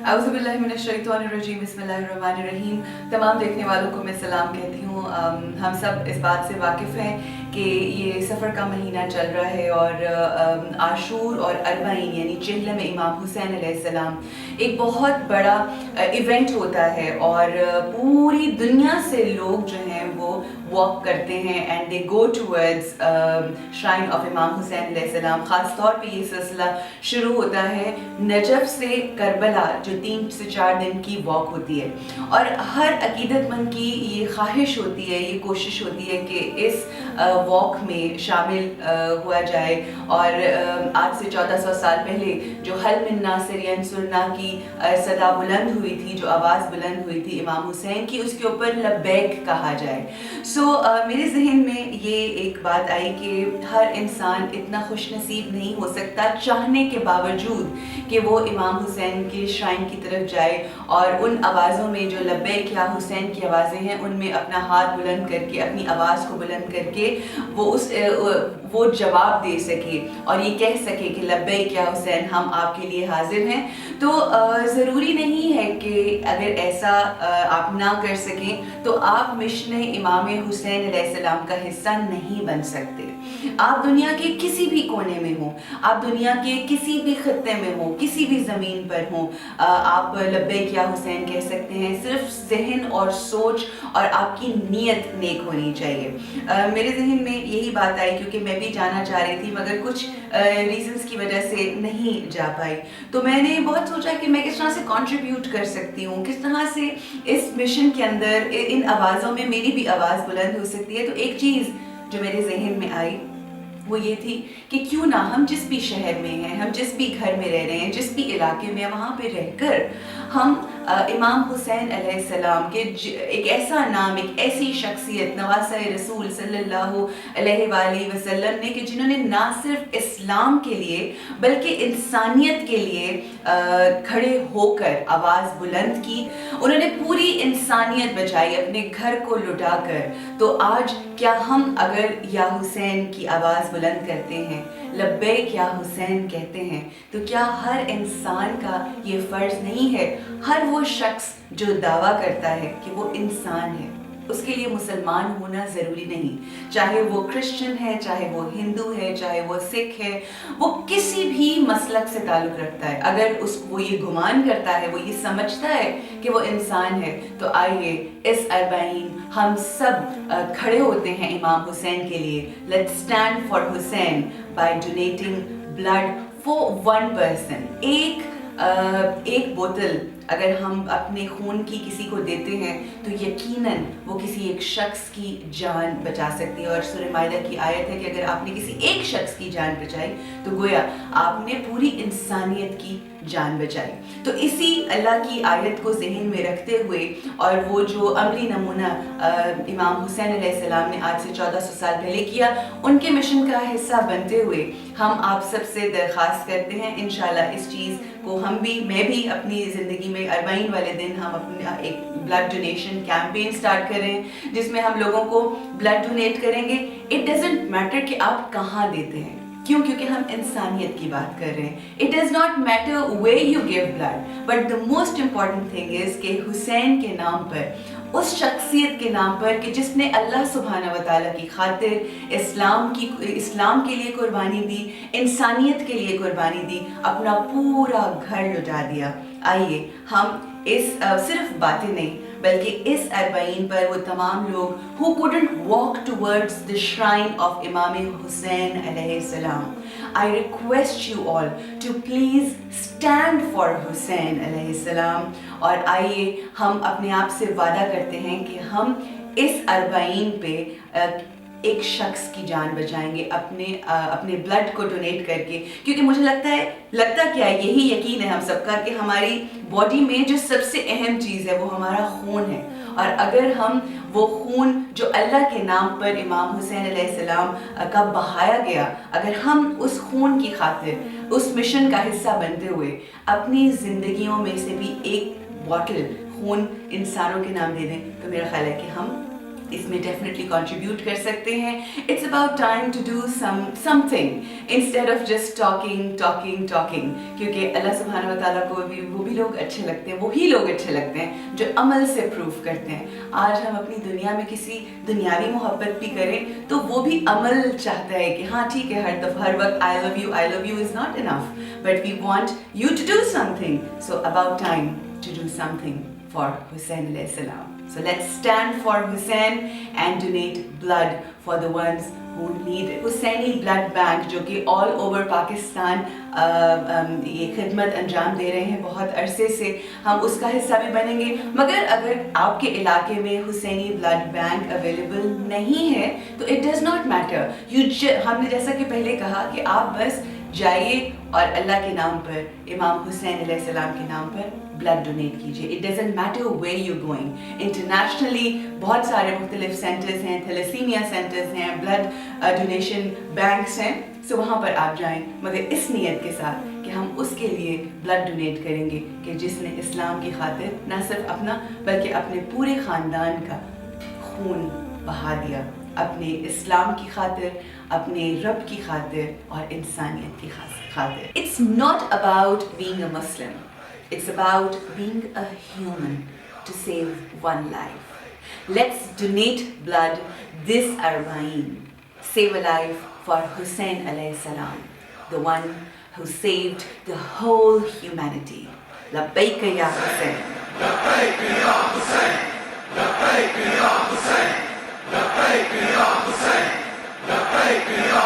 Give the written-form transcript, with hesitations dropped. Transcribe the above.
औज़ुबिल्लाहिमिनश्शैतानिर्रजीम बिस्मिल्लाहिर्रहमानिर्रहीम। तमाम देखने वालों को मैं सलाम कहती हूँ। हम सब इस बात से वाकिफ़ हैं कि ये सफ़र का महीना चल रहा है और आशूर और अरबाइन यानी चिल्लम इमाम हुसैन अलैहिस्सलाम एक बहुत बड़ा इवेंट होता है और पूरी दुनिया से लोग जो हैं वो वॉक करते हैं and they go towards shrine of इमाम हुसैन अलैहिस्सलाम। ख़ास तौर पे ये सिलसिला शुरू होता है नजफ़ से करबला जो 3 से 4 दिन की वॉक होती है और हर अकीदतमंद की ये ख्वाहिश होती है, ये कोशिश होती है कि इस वॉक में शामिल हुआ जाए। और आज से 1400 साल पहले जो हल मिन नासिर यंसुरना की सदा बुलंद हुई थी, जो आवाज़ बुलंद हुई थी इमाम हुसैन की, उसके ऊपर लब्बैक कहा जाए। मेरे जहन में ये एक बात आई कि हर इंसान इतना खुशनसीब नहीं हो सकता चाहने के बावजूद कि वो इमाम हुसैन के श्राइन की तरफ जाए और उन आवाज़ों में जो लब्बैक या हुसैन की आवाज़ें हैं उनमें अपना हाथ बुलंद करके, अपनी आवाज़ को बुलंद करके वो जवाब दे सके और ये कह सके कि लब्बैक या हुसैन, हम आपके लिए हाजिर हैं। तो ज़रूरी नहीं है कि अगर ऐसा आप ना कर सकें तो आप मिशन इमाम हुसैन अलैहिस्सलाम का हिस्सा नहीं बन सकते। आप दुनिया के किसी भी कोने में हो, आप दुनिया के किसी भी खत्ते में हो, किसी भी ज़मीन पर हो, आप लब्बैक या हुसैन कह सकते हैं। सिर्फ जहन और सोच और आपकी नीयत नेक होनी चाहिए। मेरे जहन में यही बात आई क्योंकि मैं भी जाना चाह रही थी मगर कुछ रीजंस की वजह से नहीं जा पाई। तो मैंने बहुत सोचा कि मैं किस तरह से कंट्रीब्यूट कर सकती हूँ, किस तरह से इस मिशन के अंदर इन आवाज़ों में मेरी भी आवाज़ बुलंद हो सकती है। तो एक चीज़ जो मेरे जहन में आई वो ये थी कि क्यों ना हम जिस भी शहर में हैं, हम जिस भी घर में रह रहे हैं, जिस भी इलाके में, वहाँ पे रहकर हम इमाम हुसैन अलैहिस्सलाम के एक ऐसा नाम, एक ऐसी शख्सियत नवासा रसूल सल्लल्लाहु अलैहि वसल्लम ने कि जिन्होंने ना सिर्फ इस्लाम के लिए बल्कि इंसानियत के लिए खड़े होकर आवाज़ बुलंद की, उन्होंने पूरी इंसानियत बचाई अपने घर को लुटा कर। तो आज क्या हम अगर या हुसैन की आवाज़ बुलंद करते हैं, लब्बैक या हुसैन कहते हैं, तो क्या हर इंसान का ये फ़र्ज़ नहीं है, हर वो शख्स जो दावा करता है कि वो इंसान है, उसके लिए मुसलमान होना ज़रूरी नहीं, चाहे वो क्रिश्चियन है, चाहे वो हिंदू है, चाहे वो सिख है, वो किसी भी मसलक से ताल्लुक़ रखता है, अगर वो ये गुमान करता है, वो ये समझता है कि वो इंसान है, तो आइए इस अरबाइन हम सब खड़े होते हैं इमाम हुसैन के लिए। Let's stand for Hussain by donating blood for one person. एक बोतल अगर हम अपने खून की किसी को देते हैं तो यकीनन वो किसी एक शख्स की जान बचा सकती है। और सूरह माइदा की आयत है कि अगर आपने किसी एक शख्स की जान बचाई तो गोया आपने पूरी इंसानियत की जान बचाई। तो इसी अल्लाह की आयत को जहन में रखते हुए और वो जो अमली नमूना इमाम हुसैन अलैहिस्सलाम ने आज से 1400 साल पहले किया, उनके मिशन का हिस्सा बनते हुए हम आप सबसे दरख्वास्त करते हैं इंशाल्लाह इस चीज़ को हम भी, मैं भी अपनी ज़िंदगी में अरबाइन वाले दिन हम अपना एक ब्लड डोनेशन कैंपेन स्टार्ट करें जिसमें हम लोगों को ब्लड डोनेट करेंगे। इट डजेंट मैटर कि आप कहाँ देते हैं, क्यों? क्योंकि हम इंसानियत की बात कर रहे हैं। It does not matter way you give blood, but the most important thing is कि हुसैन के नाम पर, उस शख्सियत के नाम पर कि जिसने अल्लाह सुब्हाना व तआला की खातिर इस्लाम के लिए कुर्बानी दी, इंसानियत के लिए कुर्बानी दी, अपना पूरा घर लुटा दिया। आइए हम इस सिर्फ बातें नहीं बल्कि इस अरबाइन पर वो तमाम लोग who couldn't walk towards the shrine of Imam Hussain alayhi salam, I request you all to please stand for Hussain alayhi salam। और आइए हम अपने आप से वादा करते हैं कि हम इस अरबाइन पे एक शख्स की जान बचाएंगे अपने ब्लड को डोनेट करके। क्योंकि मुझे लगता क्या है, यही यकीन है हम सबका कि हमारी बॉडी में जो सबसे अहम चीज़ है वो हमारा खून है। और अगर हम वो खून जो अल्लाह के नाम पर इमाम हुसैन अलैहिस्सलाम का बहाया गया, अगर हम उस खून की खातिर उस मिशन का हिस्सा बनते हुए अपनी ज़िंदगियों में से भी एक बॉटल खून इंसानों के नाम दे दें, तो मेरा ख्याल है कि हम इसमें डेफिनेटली कंट्रीब्यूट कर सकते हैं. It's about time to do something instead of just talking, क्योंकि अल्लाह सुब्हानहू व तआला को भी वो भी लोग अच्छे लगते हैं, वही लोग अच्छे लगते हैं जो अमल से प्रूव करते हैं. आज हम अपनी दुनिया में किसी दुनियावी मोहब्बत भी करें तो वो भी अमल चाहता है कि हाँ ठीक है, हर वक्त I love you is not enough, but we want you to do something. So about time to do something for Hussein alayhi salam. So let's stand for Hussein and donate blood for the ones who need it. Husseini Blood Bank जो कि all over Pakistan ये खिदमत अंजाम दे रहे हैं बहुत अरसे से, हम उसका हिस्सा भी बनेंगे. मगर अगर आपके इलाके में हुसैनी ब्लड बैंक अवेलेबल नहीं है तो इट डज़ नॉट मैटर. हमने जैसा कि पहले कहा कि आप बस जाइए और अल्लाह के नाम पर, इमाम हुसैन अलैहिस्सलाम के नाम पर ब्लड डोनेट कीजिए. It doesn't matter where you going. Internationally बहुत सारे मुख्तलिफ सेंटर्स हैं, थैलेसीमिया सेंटर्स हैं, ब्लड डोनेशन बैंक्स हैं. सो वहाँ पर आप जाएं, मगर इस नीयत के साथ कि हम उसके लिए ब्लड डोनेट करेंगे कि जिसने इस्लाम की खातिर न सिर्फ अपना बल्कि अपने पूरे ख़ानदान का खून बहा दिया, अपने इस्लाम की खातिर, अपने रब की खातिर और इंसानियत की खातिर. It's not about being a Muslim, it's about being a human to save one life. Let's donate blood this Arba'een. Save a life for Hussein alayhi salam, the one who saved the whole humanity. Labbaik ya Hussein. Labbaik ya Hussein. Labbaik ya Hussein. Labbaik ya Hussein. Labbaik ya